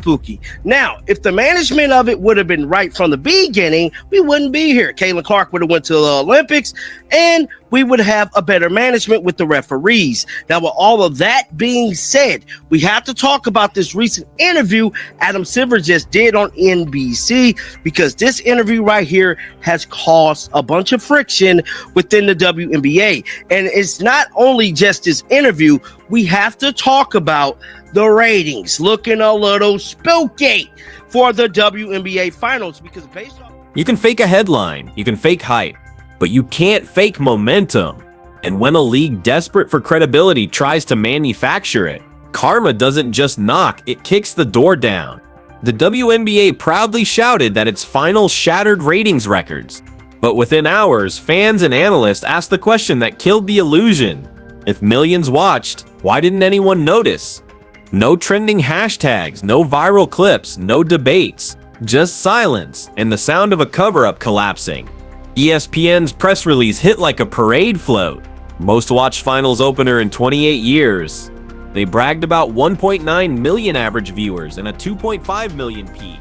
spooky. Now, if the management of it would have been right from the beginning, we wouldn't be here. Caitlin Clark would have went to the Olympics, and we would have a better management with the referees. Now, with all of that being said, we have to talk about this recent interview Adam Silver just did on NBC, because this interview right here has caused a bunch of friction within the WNBA. And it's not only just this interview, we have to talk about the ratings looking a little spooky for the WNBA finals, because based on... You can fake a headline, you can fake hype, but you can't fake momentum. And when a league desperate for credibility tries to manufacture it, karma doesn't just knock, it kicks the door down. The WNBA proudly shouted that its finals shattered ratings records. But within hours, fans and analysts asked the question that killed the illusion. If millions watched, why didn't anyone notice? No trending hashtags, no viral clips, no debates, just silence and the sound of a cover-up collapsing. ESPN's press release hit like a parade float. Most watched finals opener in 28 years. They bragged about 1.9 million average viewers and a 2.5 million peak.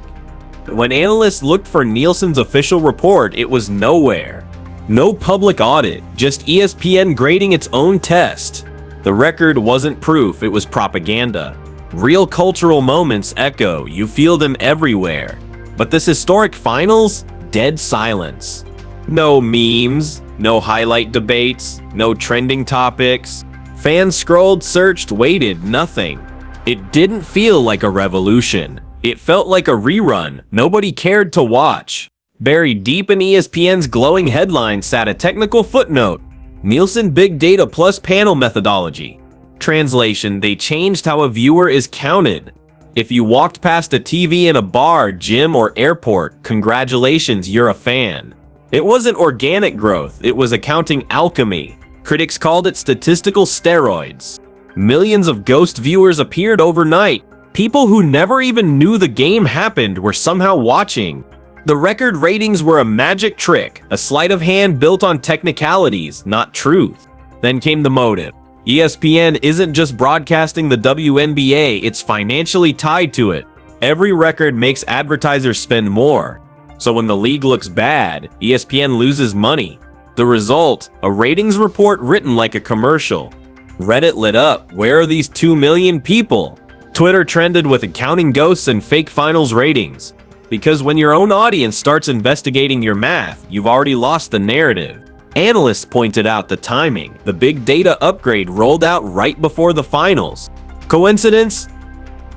When analysts looked for Nielsen's official report, it was nowhere. No public audit, just ESPN grading its own test. The record wasn't proof, it was propaganda. Real cultural moments echo, you feel them everywhere. But this historic finals? Dead silence. No memes, no highlight debates, no trending topics. Fans scrolled, searched, waited, nothing. It didn't feel like a revolution. It felt like a rerun nobody cared to watch. Buried deep in ESPN's glowing headline sat a technical footnote. Nielsen Big Data Plus Panel Methodology. Translation, they changed how a viewer is counted. If you walked past a TV in a bar, gym, or airport, congratulations, you're a fan. It wasn't organic growth, it was accounting alchemy. Critics called it statistical steroids. Millions of ghost viewers appeared overnight. People who never even knew the game happened were somehow watching. The record ratings were a magic trick, a sleight of hand built on technicalities, not truth. Then came the motive. ESPN isn't just broadcasting the WNBA, it's financially tied to it. Every record makes advertisers spend more. So when the league looks bad, ESPN loses money. The result, a ratings report written like a commercial. Reddit lit up, where are these 2 million people? Twitter trended with accounting ghosts and fake finals ratings. Because when your own audience starts investigating your math, you've already lost the narrative. Analysts pointed out the timing. The big data upgrade rolled out right before the finals. Coincidence?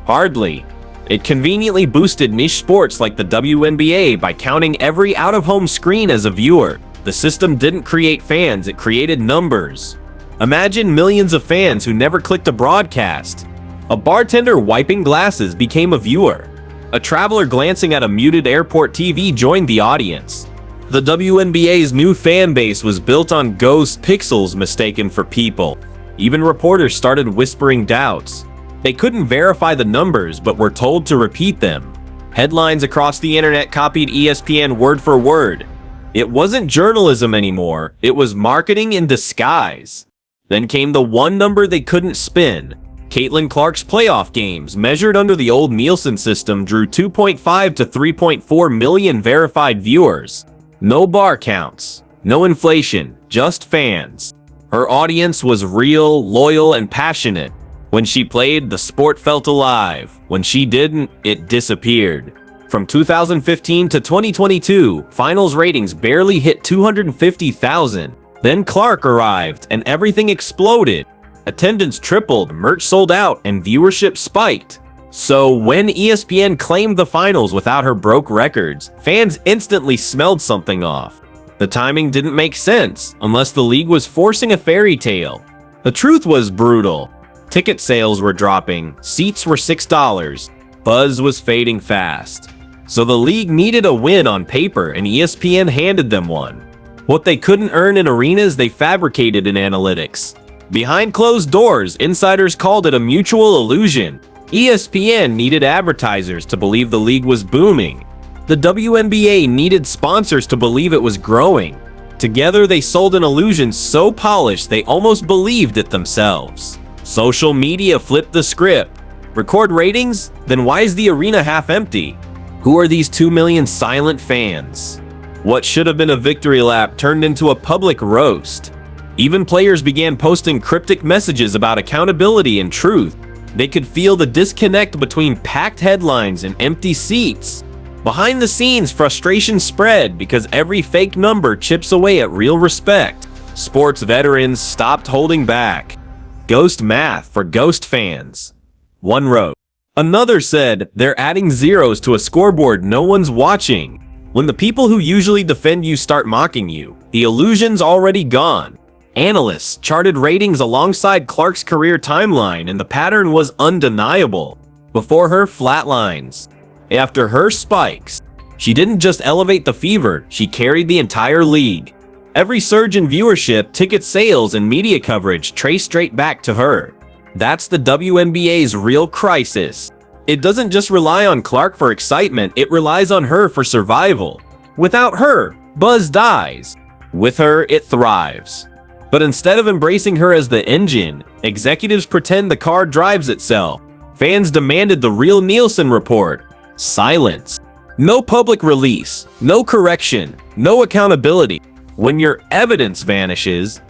Hardly. It conveniently boosted niche sports like the WNBA by counting every out-of-home screen as a viewer. The system didn't create fans, it created numbers. Imagine millions of fans who never clicked a broadcast. A bartender wiping glasses became a viewer. A traveler glancing at a muted airport TV joined the audience. The WNBA's new fan base was built on ghost pixels mistaken for people. Even reporters started whispering doubts. They couldn't verify the numbers, but were told to repeat them. Headlines across the internet copied ESPN word for word. It wasn't journalism anymore, it was marketing in disguise. Then came the one number they couldn't spin. Caitlin Clark's playoff games, measured under the old Nielsen system, drew 2.5 to 3.4 million verified viewers. No bar counts, no inflation, just fans. Her audience was real, loyal, and passionate. When she played, the sport felt alive. When she didn't, it disappeared. From 2015 to 2022, finals ratings barely hit 250,000. Then Clark arrived, and everything exploded. Attendance tripled, merch sold out, and viewership spiked. So when ESPN claimed the finals without her broke records, fans instantly smelled something off. The timing didn't make sense, unless the league was forcing a fairy tale. The truth was brutal. Ticket sales were dropping, seats were $6, buzz was fading fast. So the league needed a win on paper, and ESPN handed them one. What they couldn't earn in arenas, they fabricated in analytics. Behind closed doors, insiders called it a mutual illusion. ESPN needed advertisers to believe the league was booming. The WNBA needed sponsors to believe it was growing. Together, they sold an illusion so polished they almost believed it themselves. Social media flipped the script. Record ratings? Then why is the arena half empty? Who are these 2 million silent fans? What should have been a victory lap turned into a public roast. Even players began posting cryptic messages about accountability and truth. They could feel the disconnect between packed headlines and empty seats. Behind the scenes, frustration spread because every fake number chips away at real respect. Sports veterans stopped holding back. Ghost math for ghost fans. One wrote. Another said, they're adding zeros to a scoreboard no one's watching. When the people who usually defend you start mocking you, the illusion's already gone. Analysts charted ratings alongside Clark's career timeline, and the pattern was undeniable. Before her flatlines, after her spikes, she didn't just elevate the fever, she carried the entire league. Every surge in viewership, ticket sales, and media coverage traced straight back to her. That's the WNBA's real crisis. It doesn't just rely on Clark for excitement, it relies on her for survival. Without her, buzz dies. With her, it thrives. But instead of embracing her as the engine, executives pretend the car drives itself. Fans demanded the real Nielsen report. Silence. No public release, no correction, no accountability. When your evidence vanishes,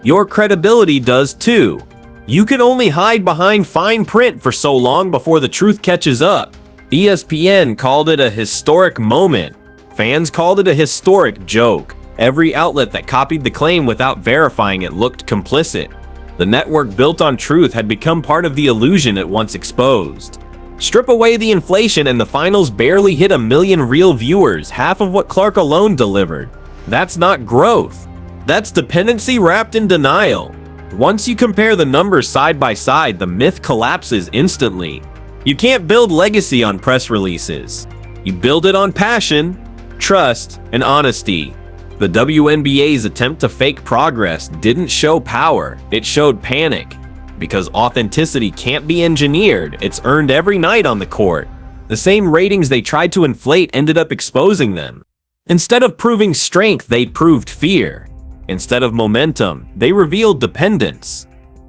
your credibility does too. You can only hide behind fine print for so long before the truth catches up. ESPN called it a historic moment. Fans called it a historic joke. Every outlet that copied the claim without verifying it looked complicit. The network built on truth had become part of the illusion it once exposed. Strip away the inflation and the finals barely hit 1 million real viewers, half of what Clark alone delivered. That's not growth. That's dependency wrapped in denial. Once you compare the numbers side by side, the myth collapses instantly. You can't build legacy on press releases. You build it on passion, trust, and honesty. The WNBA's attempt to fake progress didn't show power, it showed panic. Because authenticity can't be engineered, it's earned every night on the court. The same ratings they tried to inflate ended up exposing them. Instead of proving strength, they proved fear. Instead of momentum, they revealed dependence.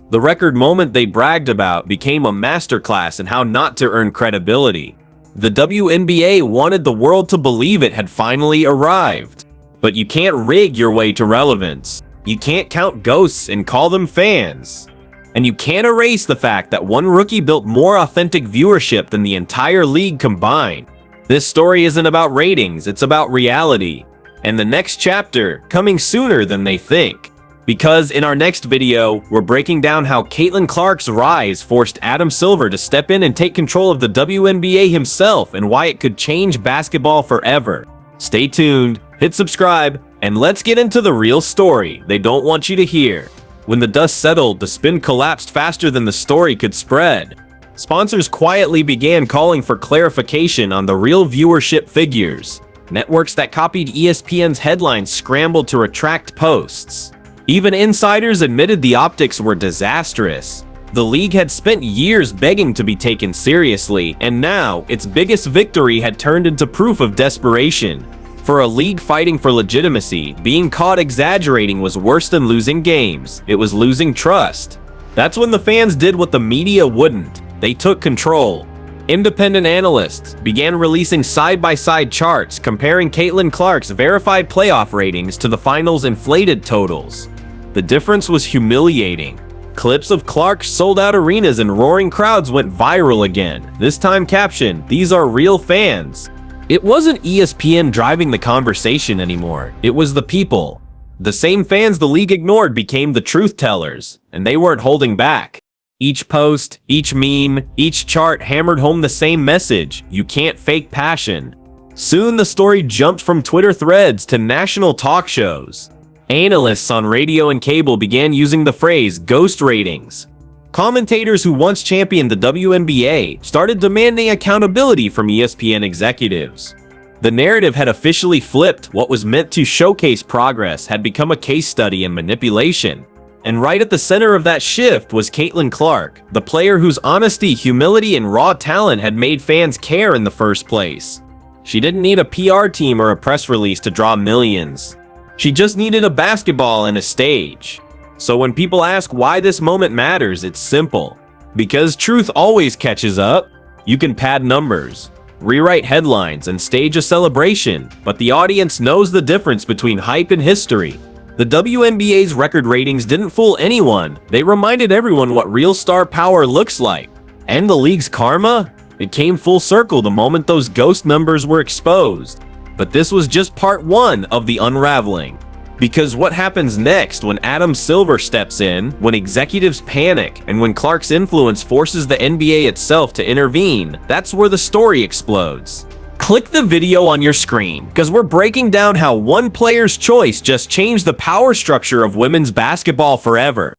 The record moment they bragged about became a masterclass in how not to earn credibility. The WNBA wanted the world to believe it had finally arrived. But you can't rig your way to relevance. You can't count ghosts and call them fans. And you can't erase the fact that one rookie built more authentic viewership than the entire league combined. This story isn't about ratings, it's about reality. And the next chapter coming sooner than they think. Because in our next video, we're breaking down how Caitlin Clark's rise forced Adam Silver to step in and take control of the WNBA himself, and why it could change basketball forever. Stay tuned, hit subscribe, and let's get into the real story they don't want you to hear. When the dust settled, the spin collapsed faster than the story could spread. Sponsors quietly began calling for clarification on the real viewership figures. Networks that copied ESPN's headlines scrambled to retract posts. Even insiders admitted the optics were disastrous. The league had spent years begging to be taken seriously, and now its biggest victory had turned into proof of desperation. For a league fighting for legitimacy, being caught exaggerating was worse than losing games. It was losing trust. That's when the fans did what the media wouldn't. They took control. Independent analysts began releasing side-by-side charts comparing Caitlin Clark's verified playoff ratings to the finals' inflated totals. The difference was humiliating. Clips of Clark's sold-out arenas and roaring crowds went viral again. This time captioned, "These are real fans." It wasn't ESPN driving the conversation anymore. It was the people. The same fans the league ignored became the truth tellers, and they weren't holding back. Each post, each meme, each chart hammered home the same message: you can't fake passion. Soon the story jumped from Twitter threads to national talk shows. Analysts on radio and cable began using the phrase ghost ratings. Commentators who once championed the WNBA started demanding accountability from ESPN executives. The narrative had officially flipped. What was meant to showcase progress had become a case study in manipulation. And right at the center of that shift was Caitlin Clark, the player whose honesty, humility, and raw talent had made fans care in the first place. She didn't need a PR team or a press release to draw millions. She just needed a basketball and a stage. So when people ask why this moment matters, it's simple. Because truth always catches up, you can pad numbers, rewrite headlines, and stage a celebration, but the audience knows the difference between hype and history. The WNBA's record ratings didn't fool anyone. They reminded everyone what real star power looks like. And the league's karma? It came full circle the moment those ghost numbers were exposed. But this was just part one of the unraveling. Because what happens next when Adam Silver steps in, when executives panic, and when Clark's influence forces the NBA itself to intervene, that's where the story explodes. Click the video on your screen, because we're breaking down how one player's choice just changed the power structure of women's basketball forever.